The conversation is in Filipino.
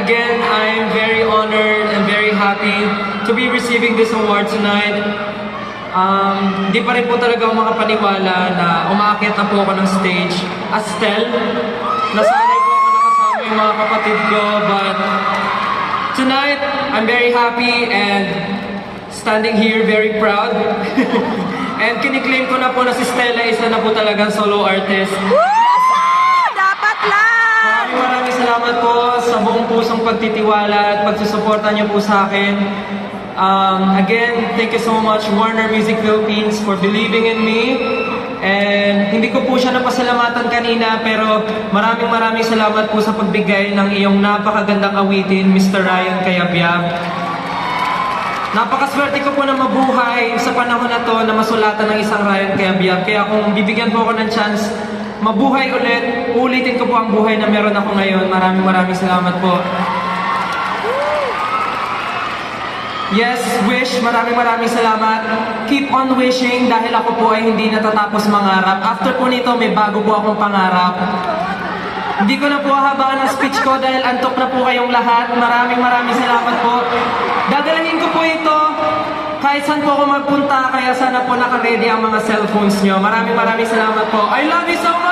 again, I'm very honored and very happy to be receiving this award tonight. Di pa rin po talaga ako makapaniwala na umaakit na po ako ng stage as Stel. Nasanay po ako nakasama yung mga kapatid ko, but tonight, I'm very happy and standing here very proud. And kiniklaim ko na po na si Stella isa na po talagang solo artist. Dapat lang! Maraming salamat po sa buong pusong pagtitiwala at pagsusuporta niyo po sa akin. Again, thank you so much Warner Music Philippines for believing in me. And hindi ko po siya napasalamatan kanina, pero maraming salamat po sa pagbigay ng iyong napakagandang awitin, Mr. Ryan Cayabyab. Napakaswerte ko po na mabuhay sa panahon na to na masulatan ng isang Ryan Cayabyab. Kaya kung bibigyan po ako ng chance mabuhay ulit, ulitin ko po ang buhay na meron ako ngayon. Maraming salamat po. Yes, wish. Maraming salamat. Keep on wishing dahil ako po ay hindi natatapos mangarap. After po nito, may bago po akong pangarap. Hindi ko na po hahabaan ang speech ko dahil antok na po kayong lahat. Maraming salamat po. Dadalhin ko po ito kahit saan po ako magpunta, kaya sana po naka-ready ang mga cellphones nyo. Maraming salamat po. I love you so much!